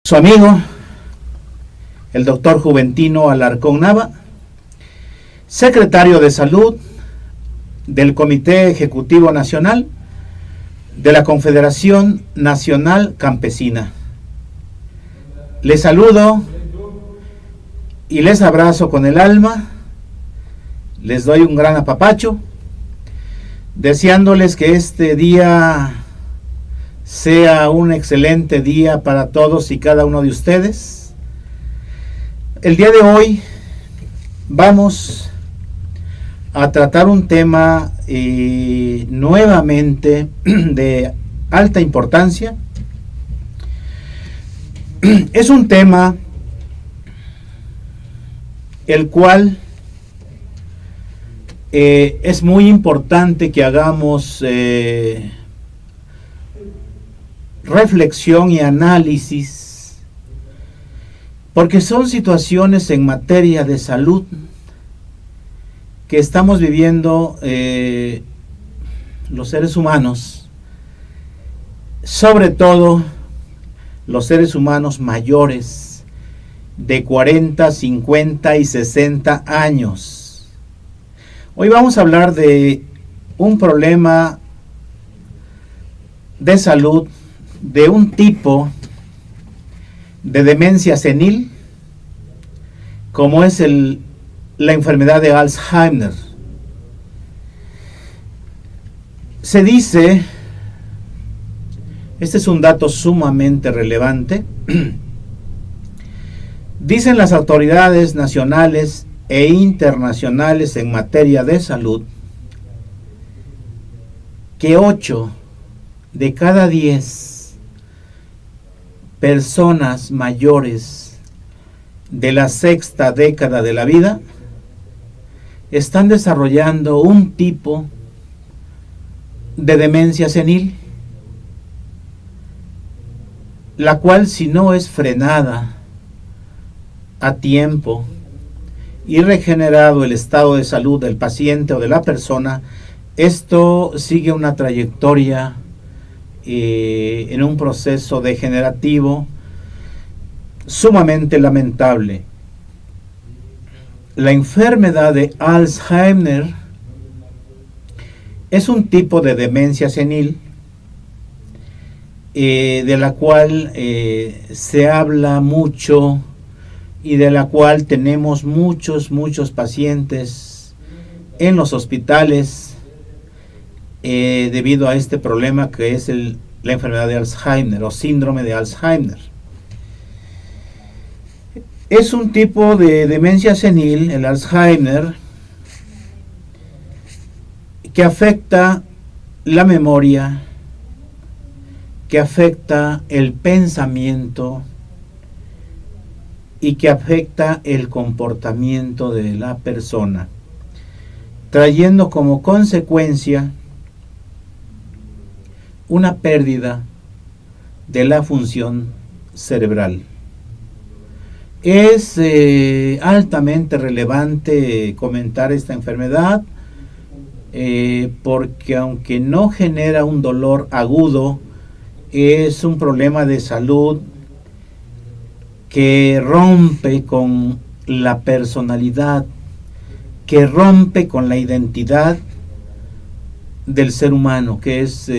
Su amigo, el doctor Juventino Alarcón Nava, secretario de Salud del Comité Ejecutivo Nacional de la Confederación Nacional Campesina. Les saludo y les abrazo con el alma, les doy un gran apapacho, deseándoles que este día sea un excelente día para todos y cada uno de ustedes. El día de hoy vamos a tratar un tema nuevamente de alta importancia. Es un tema el cual es muy importante que hagamos reflexión y análisis, porque son situaciones en materia de salud que estamos viviendo los seres humanos, sobre todo los seres humanos mayores de 40, 50 y 60 años. Hoy vamos a hablar de un problema de salud, de un tipo de demencia senil, como es la enfermedad de Alzheimer. Se dice, este es un dato sumamente relevante, dicen las autoridades nacionales e internacionales en materia de salud que 8 de cada 10 personas mayores de la sexta década de la vida están desarrollando un tipo de demencia senil, la cual, si no es frenada a tiempo y regenerado el estado de salud del paciente o de la persona, esto sigue una trayectoria en un proceso degenerativo sumamente lamentable. La enfermedad de Alzheimer es un tipo de demencia senil de la cual se habla mucho y de la cual tenemos muchos pacientes en los hospitales debido a este problema que es la enfermedad de Alzheimer o síndrome de Alzheimer. Es un tipo de demencia senil, el Alzheimer, que afecta la memoria, que afecta el pensamiento y que afecta el comportamiento de la persona, trayendo como consecuencia una pérdida de la función cerebral. Es altamente relevante comentar esta enfermedad porque aunque no genera un dolor agudo, es un problema de salud que rompe con la personalidad, que rompe con la identidad del ser humano, que es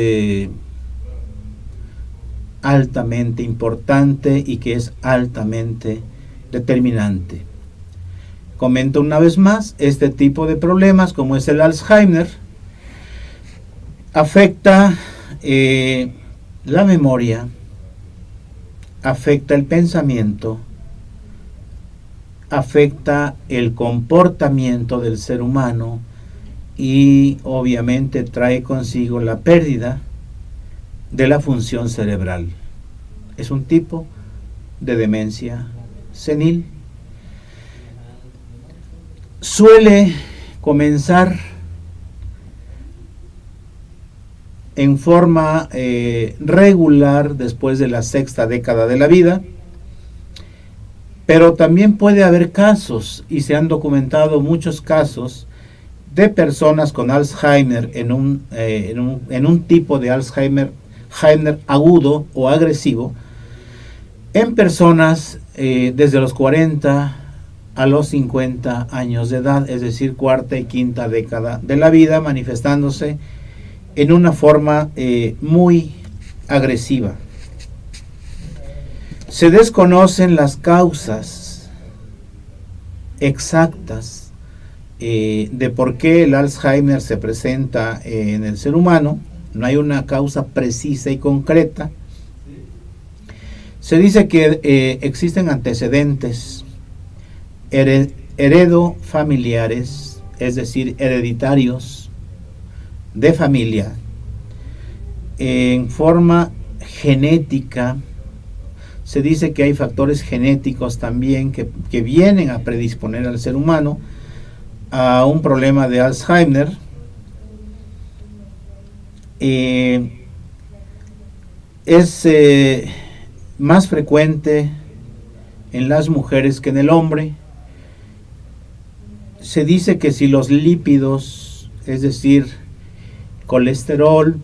altamente importante y que es altamente determinante. Comento una vez más, este tipo de problemas, como es el Alzheimer, afecta la memoria, afecta el pensamiento, afecta el comportamiento del ser humano y obviamente trae consigo la pérdida de la función cerebral. Es un tipo de demencia senil. Suele comenzar en forma regular después de la sexta década de la vida, pero también puede haber casos, y se han documentado muchos casos, de personas con Alzheimer en un tipo de Alzheimer agudo o agresivo, en personas desde los 40 a los 50 años de edad, es decir, cuarta y quinta década de la vida, manifestándose en una forma muy agresiva. Se desconocen las causas exactas de por qué el Alzheimer se presenta en el ser humano. No hay una causa precisa y concreta. Se dice que existen antecedentes heredofamiliares, es decir, hereditarios de familia, en forma genética. Se dice que hay factores genéticos también que vienen a predisponer al ser humano a un problema de Alzheimer. Es más frecuente en las mujeres que en el hombre. Se dice que si los lípidos, es decir, colesterol,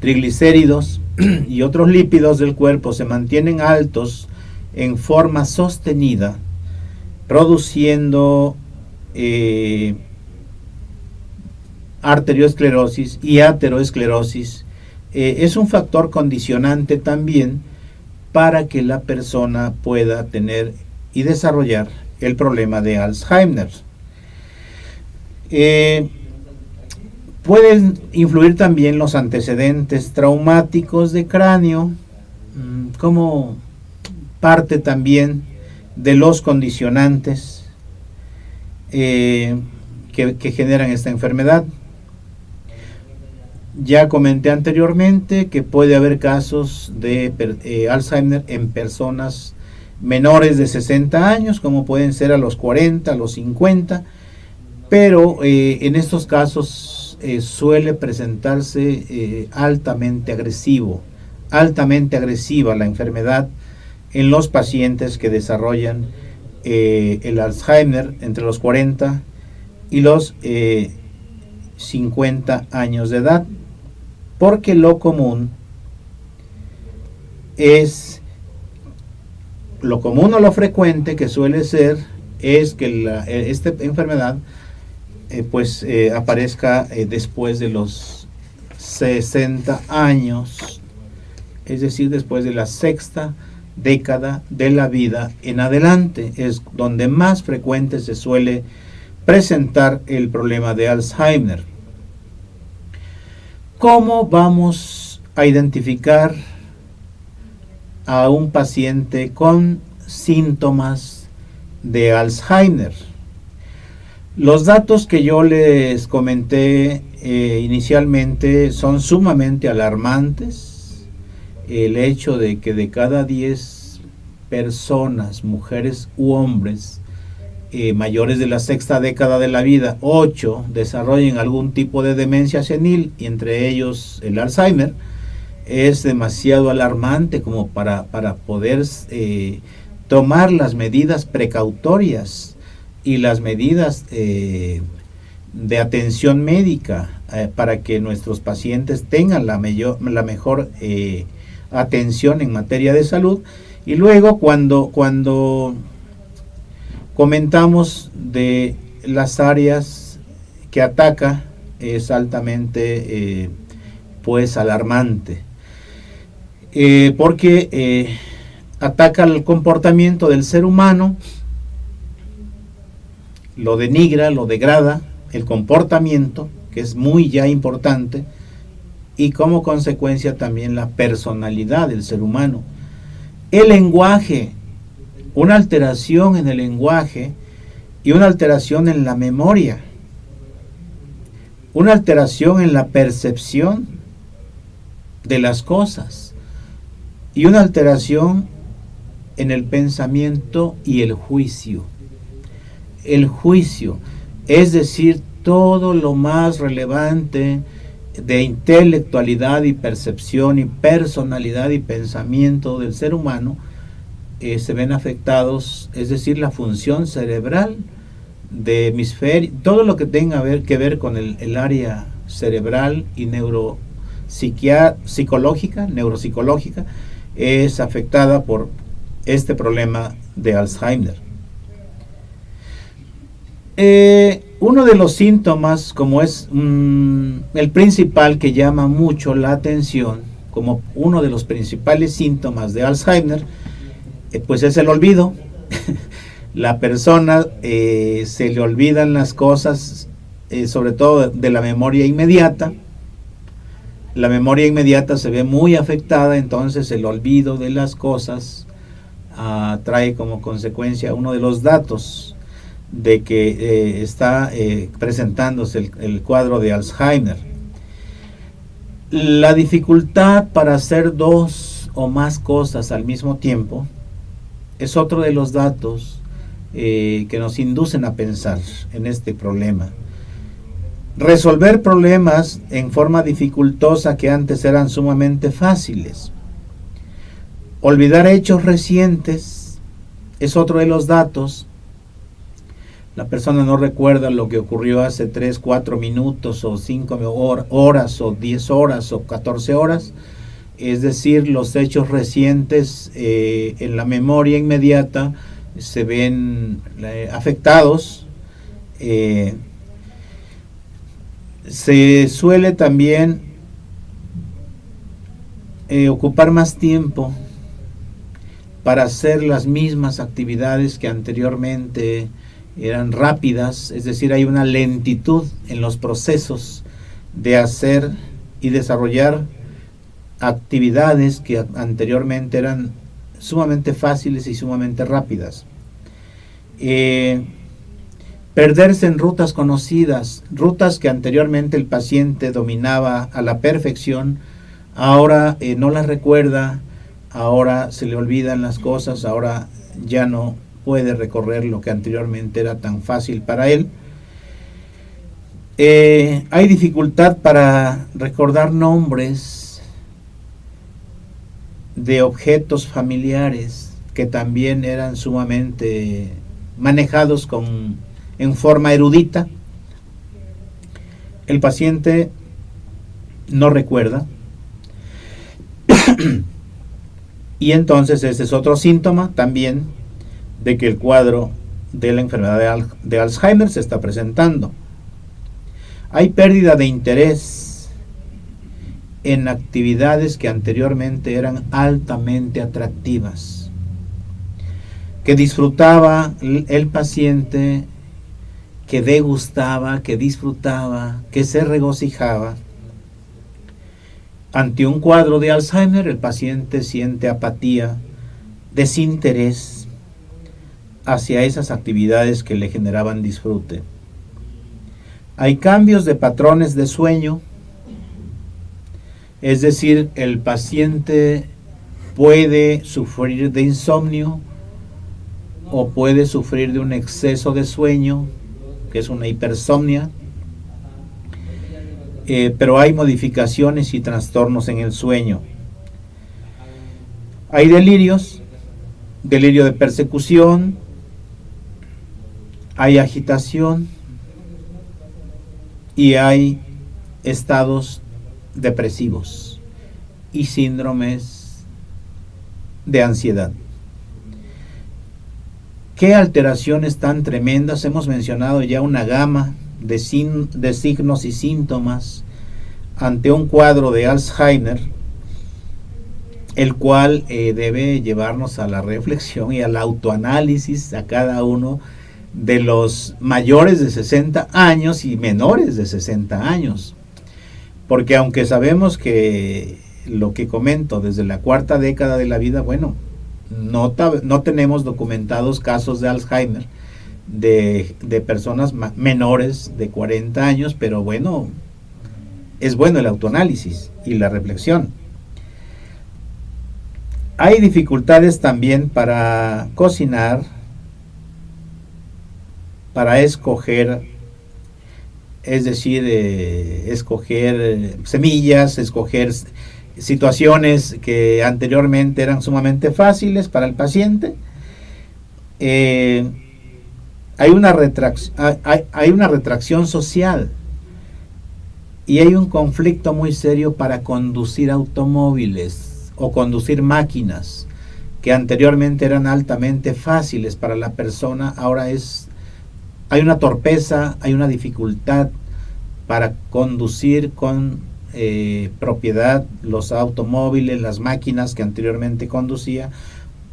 triglicéridos y otros lípidos del cuerpo se mantienen altos en forma sostenida, produciendo arteriosclerosis y ateroesclerosis, es un factor condicionante también para que la persona pueda tener y desarrollar el problema de Alzheimer. Pueden influir también los antecedentes traumáticos de cráneo, como parte también de los condicionantes que generan esta enfermedad. Ya comenté anteriormente que puede haber casos de Alzheimer en personas menores de 60 años, como pueden ser a los 40, a los 50, pero en estos casos suele presentarse altamente agresiva la enfermedad en los pacientes que desarrollan el Alzheimer entre los 40 y los 50 años de edad, porque lo común o lo frecuente que suele ser es que esta enfermedad aparezca después de los 60 años, es decir, después de la sexta década de la vida en adelante, es donde más frecuente se suele presentar el problema de Alzheimer. ¿Cómo vamos a identificar a un paciente con síntomas de Alzheimer? Los datos que yo les comenté inicialmente son sumamente alarmantes. El hecho de que de cada 10 personas, mujeres u hombres, mayores de la sexta década de la vida, 8 desarrollen algún tipo de demencia senil, y entre ellos el Alzheimer, es demasiado alarmante como para poder tomar las medidas precautorias y las medidas de atención médica para que nuestros pacientes tengan la mejor atención en materia de salud. Y luego cuando comentamos de las áreas que ataca, es altamente alarmante, porque ataca el comportamiento del ser humano, lo denigra, lo degrada, el comportamiento, que es muy ya importante, y como consecuencia también la personalidad del ser humano. El lenguaje, una alteración en el lenguaje y una alteración en la memoria, una alteración en la percepción de las cosas y una alteración en el pensamiento y el juicio. El juicio, es decir, todo lo más relevante de intelectualidad y percepción y personalidad y pensamiento del ser humano se ven afectados, es decir, la función cerebral de hemisferio, todo lo que tenga que ver con el área neuropsicológica, es afectada por este problema de Alzheimer. Uno de los síntomas, como es el principal que llama mucho la atención, como uno de los principales síntomas de Alzheimer, pues es el olvido. La persona se le olvidan las cosas, sobre todo de la memoria inmediata. La memoria inmediata se ve muy afectada, entonces el olvido de las cosas trae como consecuencia uno de los datos de que está presentándose el cuadro de Alzheimer. La dificultad para hacer dos o más cosas al mismo tiempo es otro de los datos que nos inducen a pensar en este problema. Resolver problemas en forma dificultosa que antes eran sumamente fáciles. Olvidar hechos recientes es otro de los datos. La persona no recuerda lo que ocurrió hace 3, 4 minutos o 5 horas o 10 horas o 14 horas. Es decir, los hechos recientes en la memoria inmediata se ven afectados. Se suele también ocupar más tiempo para hacer las mismas actividades que anteriormente eran rápidas, es decir, hay una lentitud en los procesos de hacer y desarrollar actividades que anteriormente eran sumamente fáciles y sumamente rápidas. Perderse en rutas conocidas, rutas que anteriormente el paciente dominaba a la perfección, ahora no las recuerda, ahora se le olvidan las cosas, ahora ya no puede recorrer lo que anteriormente era tan fácil para él. Hay dificultad para recordar nombres de objetos familiares que también eran sumamente manejados en forma erudita. El paciente no recuerda y entonces ese es otro síntoma también de que el cuadro de la enfermedad de Alzheimer se está presentando. Hay pérdida de interés en actividades que anteriormente eran altamente atractivas, que disfrutaba el paciente, que degustaba, que disfrutaba, que se regocijaba. Ante un cuadro de Alzheimer, el paciente siente apatía, desinterés hacia esas actividades que le generaban disfrute. Hay cambios de patrones de sueño, es decir, el paciente puede sufrir de insomnio o puede sufrir de un exceso de sueño, que es una hipersomnia, pero hay modificaciones y trastornos en el sueño. Hay delirios, delirio de persecución, hay agitación y hay estados depresivos y síndromes de ansiedad. ¿Qué alteraciones tan tremendas? Hemos mencionado ya una gama de signos y síntomas ante un cuadro de Alzheimer, el cual debe llevarnos a la reflexión y al autoanálisis a cada uno de los mayores de 60 años y menores de 60 años. Porque aunque sabemos que lo que comento desde la cuarta década de la vida, bueno, no tenemos documentados casos de Alzheimer de personas menores de 40 años, pero bueno, es bueno el autoanálisis y la reflexión. Hay dificultades también para cocinar, para escoger, es decir, escoger semillas, escoger situaciones que anteriormente eran sumamente fáciles para el paciente. Hay una retracción social y hay un conflicto muy serio para conducir automóviles o conducir máquinas que anteriormente eran altamente fáciles para la persona, ahora hay una torpeza, hay una dificultad para conducir con propiedad los automóviles, las máquinas que anteriormente conducía.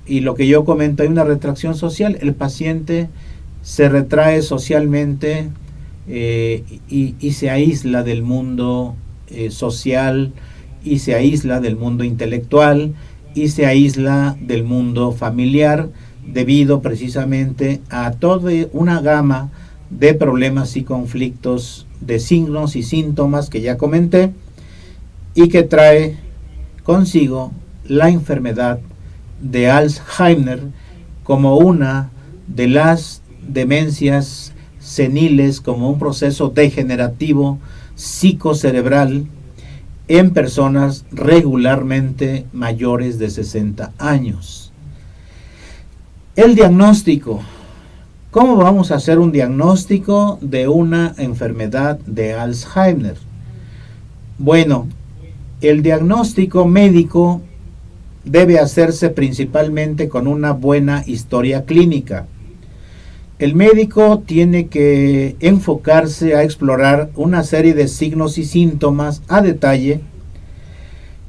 Y lo que yo comento, hay una retracción social, el paciente se retrae socialmente y se aísla del mundo social, y se aísla del mundo intelectual, y se aísla del mundo familiar, debido precisamente a toda una gama de problemas y conflictos, de signos y síntomas que ya comenté, y que trae consigo la enfermedad de Alzheimer como una de las demencias seniles, como un proceso degenerativo psicocerebral en personas regularmente mayores de 60 años. El diagnóstico. ¿Cómo vamos a hacer un diagnóstico de una enfermedad de Alzheimer? Bueno, el diagnóstico médico debe hacerse principalmente con una buena historia clínica. El médico tiene que enfocarse a explorar una serie de signos y síntomas a detalle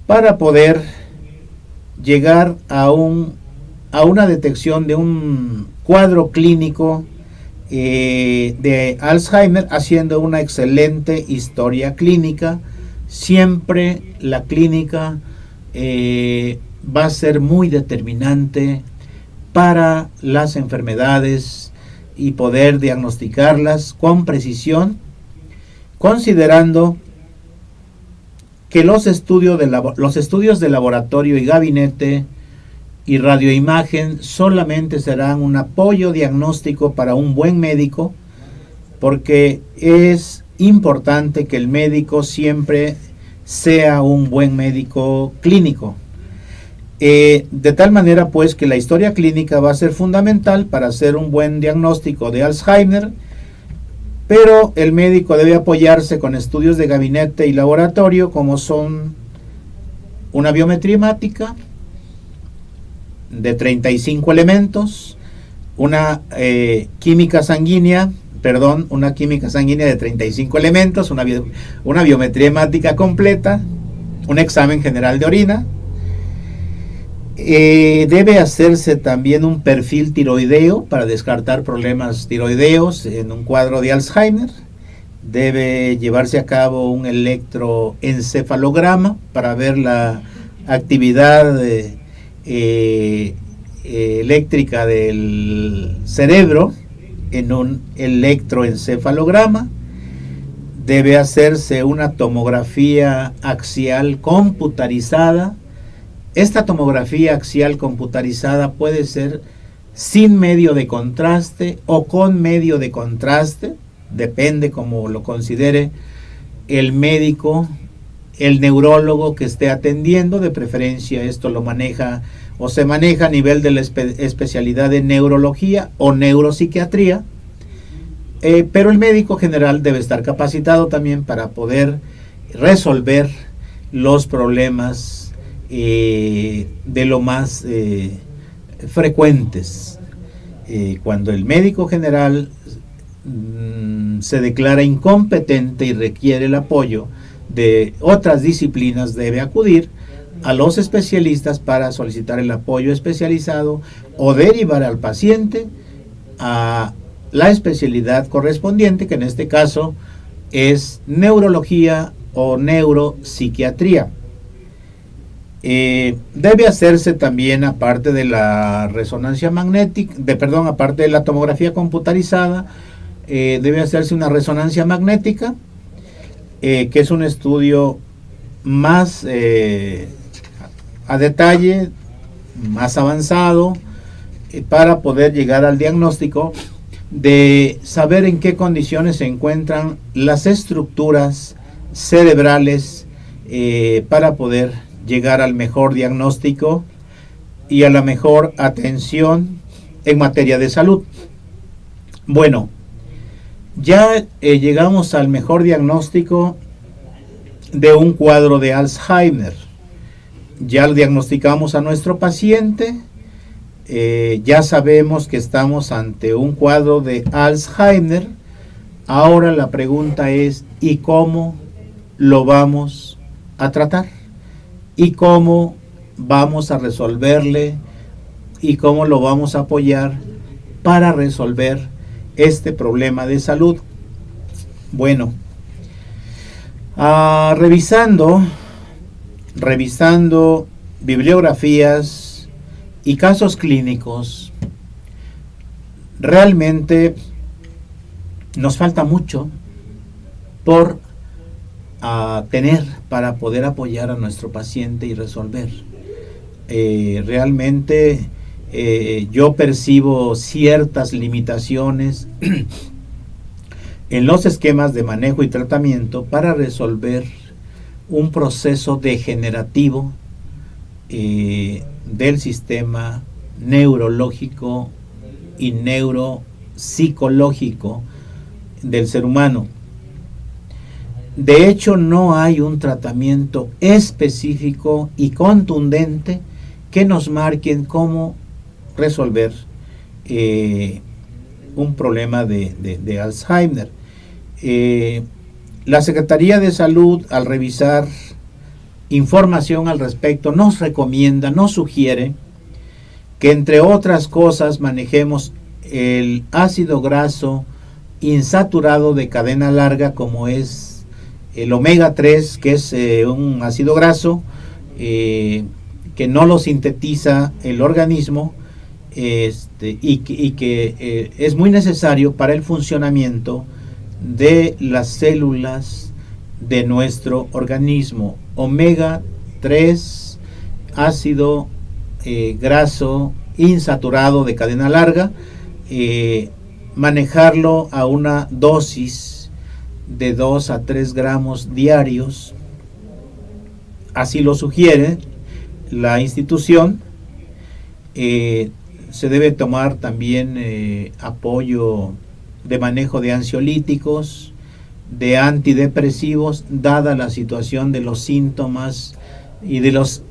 para poder llegar a una detección de un cuadro clínico de Alzheimer, haciendo una excelente historia clínica. Siempre la clínica va a ser muy determinante para las enfermedades y poder diagnosticarlas con precisión, considerando que los estudios de laboratorio y gabinete y radioimagen solamente serán un apoyo diagnóstico para un buen médico, porque es importante que el médico siempre sea un buen médico clínico. De tal manera pues que la historia clínica va a ser fundamental para hacer un buen diagnóstico de Alzheimer, pero el médico debe apoyarse con estudios de gabinete y laboratorio, como son una biometría hemática de 35 elementos, una química sanguínea de 35 elementos, una biometría hemática completa, un examen general de orina. Debe hacerse también un perfil tiroideo para descartar problemas tiroideos en un cuadro de Alzheimer. Debe llevarse a cabo un electroencefalograma para ver la actividad eléctrica del cerebro en un electroencefalograma. Debe hacerse una tomografía axial computarizada. Esta tomografía axial computarizada puede ser sin medio de contraste o con medio de contraste, depende como lo considere el médico, el neurólogo que esté atendiendo. De preferencia esto lo maneja o se maneja a nivel de la especialidad de neurología o neuropsiquiatría, pero el médico general debe estar capacitado también para poder resolver los problemas de lo más frecuentes. Cuando el médico general se declara incompetente y requiere el apoyo de otras disciplinas, debe acudir a los especialistas para solicitar el apoyo especializado o derivar al paciente a la especialidad correspondiente, que en este caso es neurología o neuropsiquiatría. Debe hacerse también, aparte de la resonancia magnética, aparte de la tomografía computarizada, debe hacerse una resonancia magnética, que es un estudio más a detalle, más avanzado, para poder llegar al diagnóstico de saber en qué condiciones se encuentran las estructuras cerebrales, para poder llegar al mejor diagnóstico y a la mejor atención en materia de salud. Bueno, ya llegamos al mejor diagnóstico de un cuadro de Alzheimer. ya lo diagnosticamos a nuestro paciente, ya sabemos que estamos ante un cuadro de Alzheimer. Ahora la pregunta es, ¿y cómo lo vamos a tratar? ¿Y cómo vamos a resolverle? ¿Y cómo lo vamos a apoyar para resolver este problema de salud? Bueno, revisando bibliografías y casos clínicos, realmente nos falta mucho por tener para poder apoyar a nuestro paciente y resolver. Realmente yo percibo ciertas limitaciones en los esquemas de manejo y tratamiento para resolver un proceso degenerativo del sistema neurológico y neuropsicológico del ser humano. De hecho, no hay un tratamiento específico y contundente que nos marquen cómo resolver un problema de Alzheimer. La Secretaría de Salud, al revisar información al respecto, nos recomienda, nos sugiere que, entre otras cosas, manejemos el ácido graso insaturado de cadena larga, como es el omega 3, que es un ácido graso que no lo sintetiza el organismo, y que es muy necesario para el funcionamiento de las células de nuestro organismo. Omega 3, ácido graso insaturado de cadena larga, manejarlo a una dosis de 2 a 3 gramos diarios, así lo sugiere la institución. Se debe tomar también apoyo de manejo de ansiolíticos, de antidepresivos, dada la situación de los síntomas y de los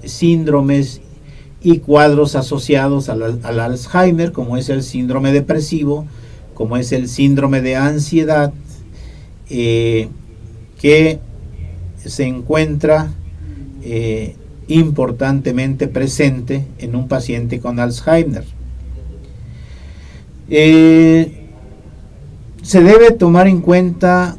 síndromes y cuadros asociados al Alzheimer, como es el síndrome depresivo, como es el síndrome de ansiedad, que se encuentra importantemente presente en un paciente con Alzheimer. Se debe tomar en cuenta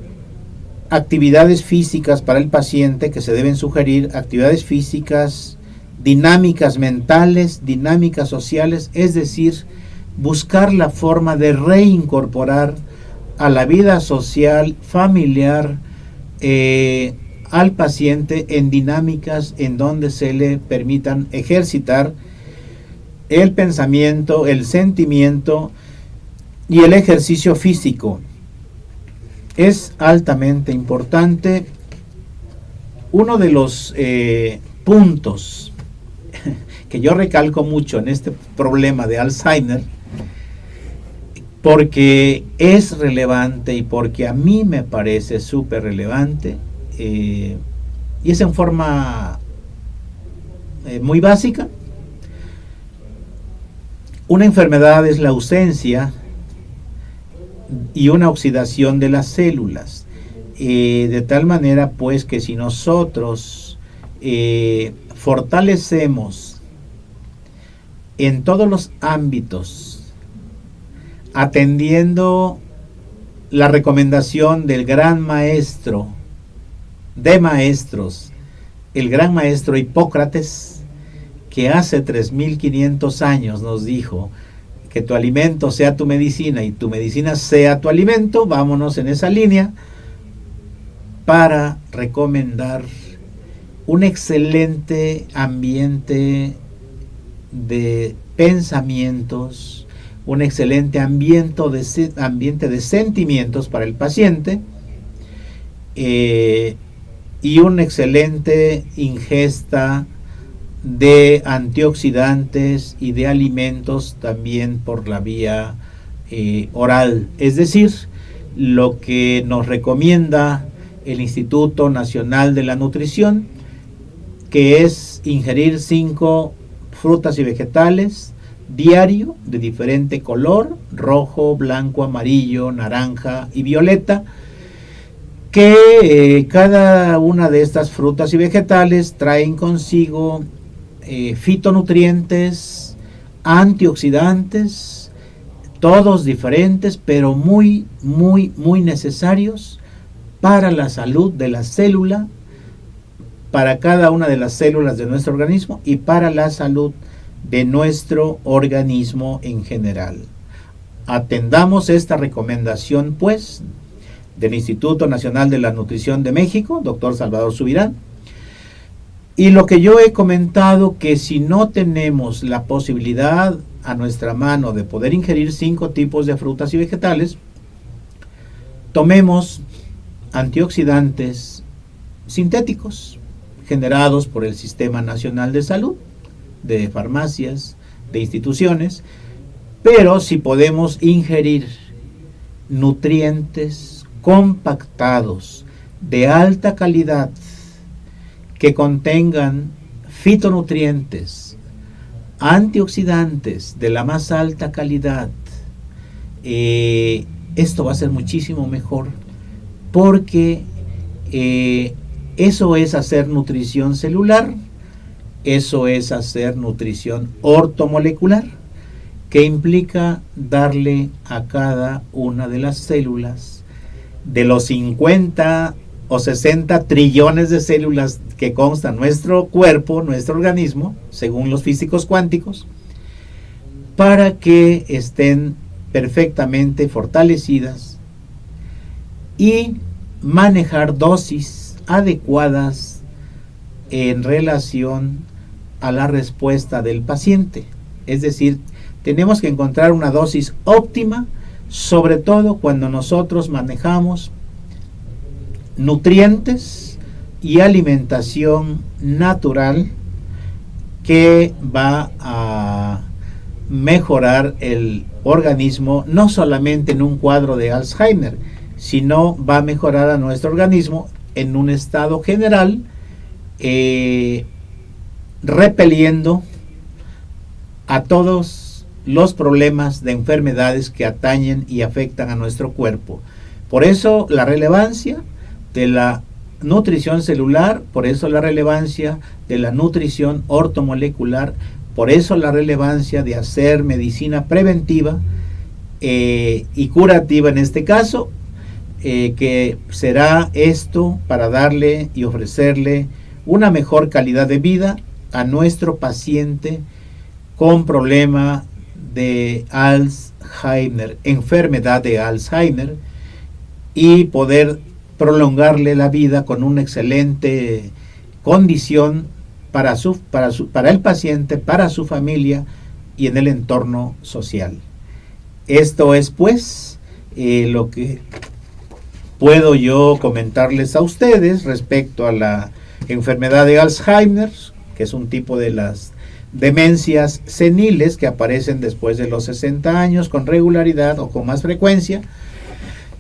actividades físicas para el paciente, que se deben sugerir actividades físicas, dinámicas mentales, dinámicas sociales, es decir, buscar la forma de reincorporar a la vida social, familiar, al paciente en dinámicas en donde se le permitan ejercitar el pensamiento, el sentimiento y el ejercicio físico. Es altamente importante. Uno de los puntos que yo recalco mucho en este problema de Alzheimer, porque es relevante y porque a mí me parece súper relevante, y es en forma muy básica. Una enfermedad es la ausencia y una oxidación de las células, de tal manera pues que si nosotros fortalecemos en todos los ámbitos, atendiendo la recomendación del gran maestro de maestros, el gran maestro Hipócrates, que hace 3500 años nos dijo que tu alimento sea tu medicina y tu medicina sea tu alimento. Vámonos en esa línea para recomendar un excelente ambiente de pensamientos, un excelente ambiente de sentimientos para el paciente, y una excelente ingesta de antioxidantes y de alimentos también por la vía oral. Es decir, lo que nos recomienda el Instituto Nacional de la Nutrición, que es ingerir 5 frutas y vegetales diario de diferente color, rojo, blanco, amarillo, naranja y violeta, que cada una de estas frutas y vegetales traen consigo fitonutrientes, antioxidantes, todos diferentes, pero muy necesarios para la salud de la célula, para cada una de las células de nuestro organismo y para la salud de nuestro organismo en general. Atendamos esta recomendación, pues, del Instituto Nacional de la Nutrición de México, doctor Salvador Subirán. Y lo que yo he comentado, que si no tenemos la posibilidad a nuestra mano de poder ingerir 5 tipos de frutas y vegetales, tomemos antioxidantes sintéticos generados por el Sistema Nacional de Salud, de farmacias, de instituciones, pero si podemos ingerir nutrientes compactados de alta calidad que contengan fitonutrientes, antioxidantes de la más alta calidad, esto va a ser muchísimo mejor, porque eso es hacer nutrición celular, eso es hacer nutrición ortomolecular, que implica darle a cada una de las células, de los 50 o 60 trillones de células que consta nuestro cuerpo, nuestro organismo, según los físicos cuánticos, para que estén perfectamente fortalecidas y manejar dosis adecuadas en relación a la respuesta del paciente. Es decir, tenemos que encontrar una dosis óptima, sobre todo cuando nosotros manejamos nutrientes y alimentación natural que va a mejorar el organismo, no solamente en un cuadro de Alzheimer, sino va a mejorar a nuestro organismo en un estado general, repeliendo a todos los problemas de enfermedades que atañen y afectan a nuestro cuerpo. Por eso la relevancia de la nutrición celular, por eso la relevancia de la nutrición ortomolecular, por eso la relevancia de hacer medicina preventiva y curativa en este caso, que será esto para darle y ofrecerle una mejor calidad de vida a nuestro paciente con problema de Alzheimer, enfermedad de Alzheimer, y poder prolongarle la vida con una excelente condición para el paciente, para su familia y en el entorno social. Esto es, pues, lo que puedo yo comentarles a ustedes respecto a la enfermedad de Alzheimer, que es un tipo de las demencias seniles que aparecen después de los 60 años con regularidad o con más frecuencia.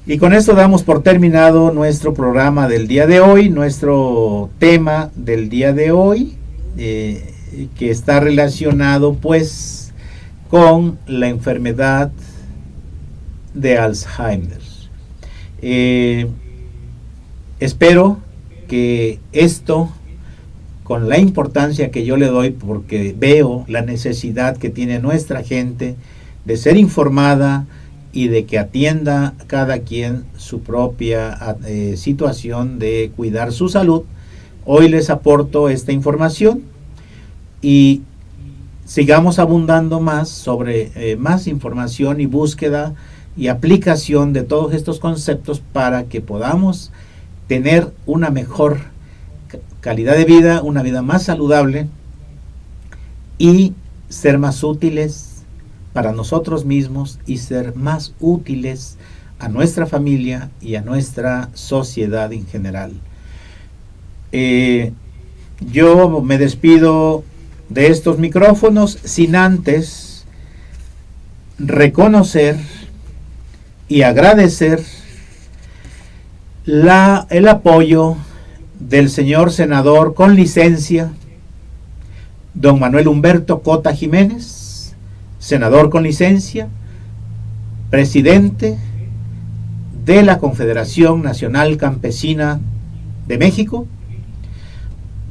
Y con esto damos por terminado nuestro programa del día de hoy, nuestro tema del día de hoy, que está relacionado pues con la enfermedad de Alzheimer. Espero que esto, con la importancia que yo le doy, porque veo la necesidad que tiene nuestra gente de ser informada y de que atienda cada quien su propia situación de cuidar su salud, hoy les aporto esta información y sigamos abundando más sobre más información y búsqueda y aplicación de todos estos conceptos para que podamos tener una mejor calidad de vida, una vida más saludable y ser más útiles para nosotros mismos y ser más útiles a nuestra familia y a nuestra sociedad en general. Yo me despido de estos micrófonos sin antes reconocer y agradecer el apoyo del señor senador con licencia, don Manuel Humberto Cota Jiménez, senador con licencia, presidente de la Confederación Nacional Campesina de México.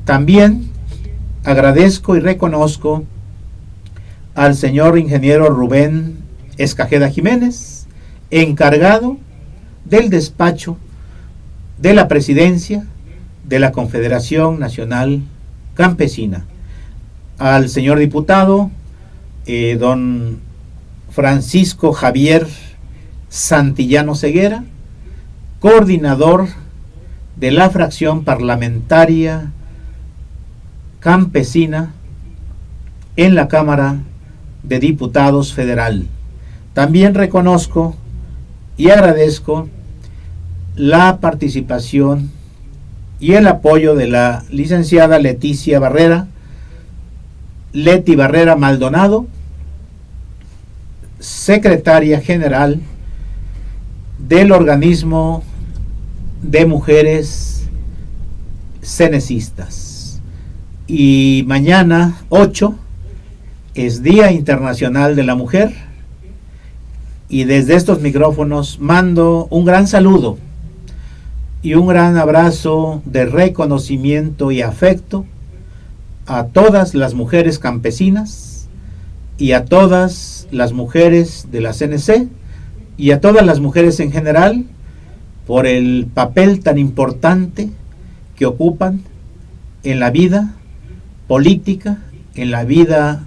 También agradezco y reconozco al señor ingeniero Rubén Escajeda Jiménez, encargado del despacho de la presidencia de la Confederación Nacional Campesina, al señor diputado don Francisco Javier Santillano Ceguera, coordinador de la fracción parlamentaria campesina en la Cámara de Diputados Federal. También reconozco y agradezco la participación y el apoyo de la licenciada Leticia Barrera, Leti Barrera Maldonado, secretaria general del organismo de mujeres cenecistas. Y mañana 8 es Día Internacional de la Mujer, y desde estos micrófonos mando un gran saludo y un gran abrazo de reconocimiento y afecto a todas las mujeres campesinas y a todas las mujeres de la CNC y a todas las mujeres en general por el papel tan importante que ocupan en la vida política, en la vida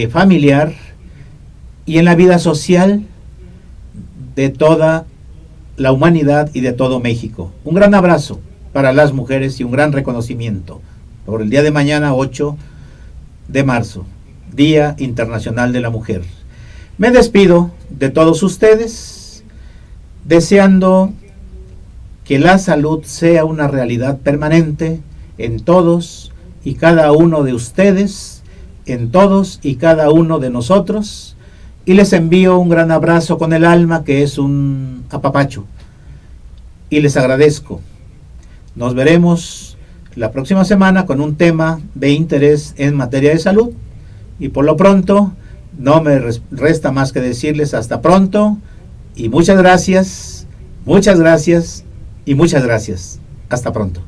familiar y en la vida social de toda la humanidad y de todo México. Un gran abrazo para las mujeres y un gran reconocimiento por el día de mañana, 8 de marzo, Día Internacional de la Mujer. Me despido de todos ustedes, deseando que la salud sea una realidad permanente en todos y cada uno de ustedes, en todos y cada uno de nosotros, y les envío un gran abrazo con el alma, que es un apapacho, y les agradezco. Nos veremos la próxima semana con un tema de interés en materia de salud, y por lo pronto no me resta más que decirles hasta pronto, y muchas gracias y muchas gracias. Hasta pronto.